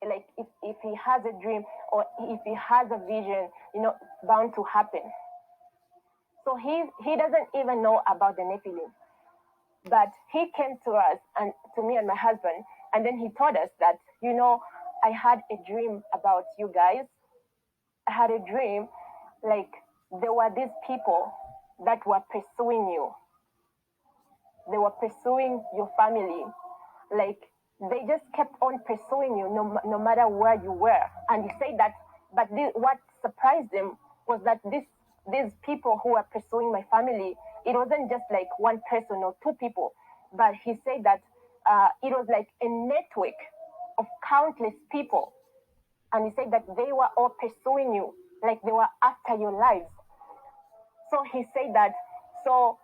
like if he has a dream or if he has a vision, it's bound to happen. So he doesn't even know about the Nephilim. But he came to us and to me and my husband, and then he told us that, I had a dream about you guys. I had a dream like there were these people that were pursuing you. They were pursuing your family. Like they just kept on pursuing you no matter where you were. And he said that, but what surprised him was that these people who were pursuing my family, it wasn't just like one person or two people, but he said that it was like a network of countless people. And he said that they were all pursuing you, like they were after your lives. So he said that, so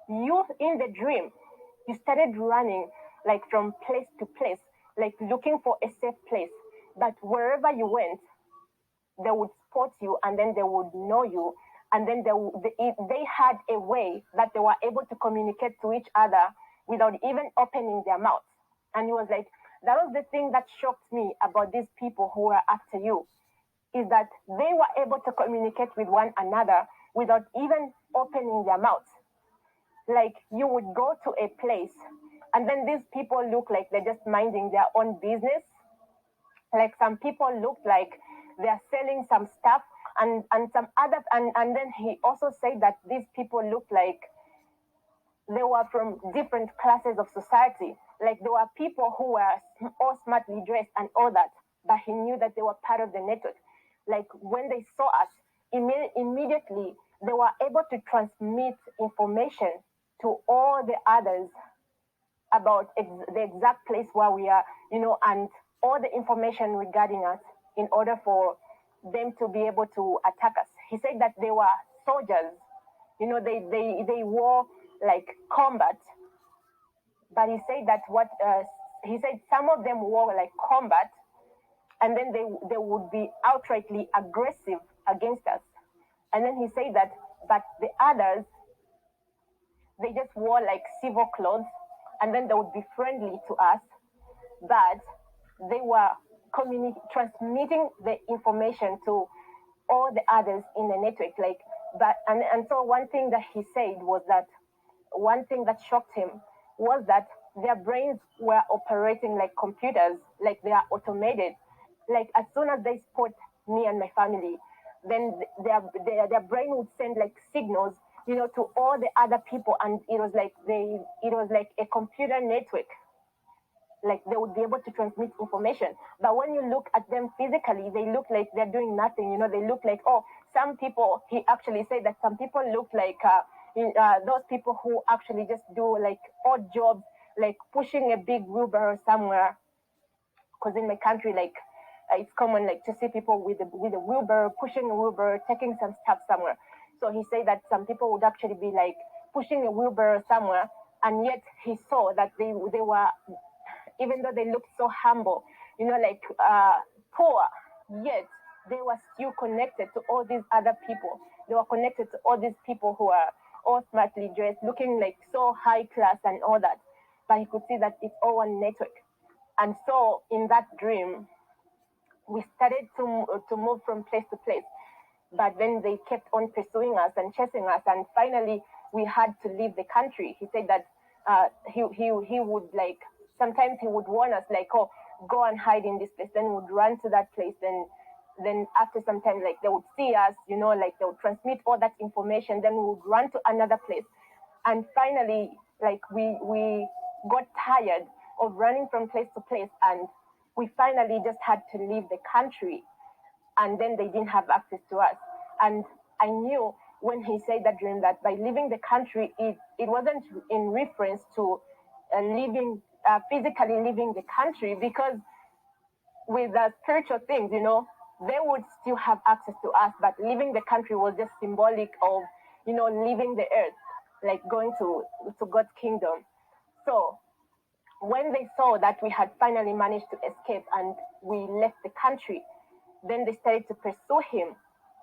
you in the dream, you started running like from place to place, like looking for a safe place. But wherever you went, they would spot you and then they would know you. And then they had a way that they were able to communicate to each other without even opening their mouths. And he was like, that was the thing that shocked me about these people who were after you, is that they were able to communicate with one another without even opening their mouths. Like you would go to a place and then these people look like they're just minding their own business. Like some people look like they're selling some stuff, and some other, and then he also said that these people look like they were from different classes of society. Like there were people who were all smartly dressed and all that, but he knew that they were part of the network. Like when they saw us, immediately they were able to transmit information to all the others about the exact place where we are, and all the information regarding us in order for them to be able to attack us. He said that they were soldiers, they wore like combat, but he said that he said some of them wore like combat, and then they would be outrightly aggressive against us. And then he said that, but the others, they just wore like civil clothes, and then they would be friendly to us, but they were transmitting the information to all the others in the network. Like, but and so one thing that he said was that one thing that shocked him was that their brains were operating like computers, like they are automated. Like as soon as they spot me and my family, then their brain would send like signals, to all the other people, and it was like a computer network. Like they would be able to transmit information. But when you look at them physically, they look like they're doing nothing. They look like, some people, he actually said that some people look like those people who actually just do like odd jobs, like pushing a big wheelbarrow somewhere. Because in my country, like it's common like to see people with a wheelbarrow, pushing a wheelbarrow, taking some stuff somewhere. So he said that some people would actually be like pushing a wheelbarrow somewhere, and yet he saw that they were, even though they looked so humble, like poor, yet they were still connected to all these other people. They were connected to all these people who are all smartly dressed, looking like so high class and all that. But he could see that it's all one network. And so in that dream, we started to move from place to place. But then they kept on pursuing us and chasing us, and finally we had to leave the country. He said that he would like, sometimes he would warn us like, oh, go and hide in this place. Then we would run to that place. Then after some time, like they would see us, like they would transmit all that information. Then we would run to another place, and finally, like we got tired of running from place to place, and we finally just had to leave the country. And then they didn't have access to us. And I knew when he said that dream that by leaving the country, it wasn't in reference to physically leaving the country, because with the spiritual things, they would still have access to us, but leaving the country was just symbolic of, leaving the earth, like going to God's kingdom. So when they saw that we had finally managed to escape and we left the country, then they started to pursue him.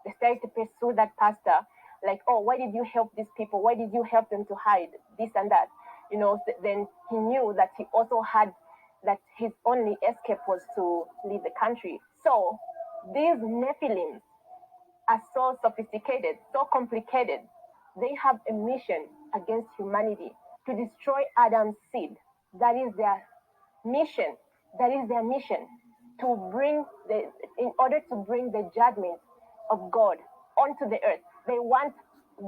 They started to pursue that pastor, like, oh, why did you help these people? Why did you help them to hide this and that? Then he knew that he also had that his only escape was to leave the country. So these Nephilims are so sophisticated, so complicated. They have a mission against humanity to destroy Adam's seed. That is their mission. That is their mission to bring in order to bring the judgment of God onto the earth. They want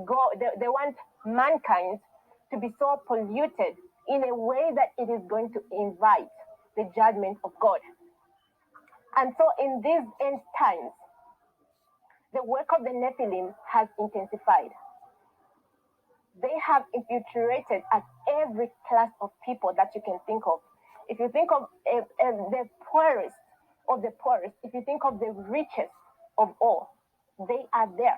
God. They want mankind to be so polluted in a way that it is going to invite the judgment of God. And so, in these end times, the work of the Nephilim has intensified. They have infiltrated at every class of people that you can think of. If you think of the poorest of the poorest, if you think of the richest of all, they are there.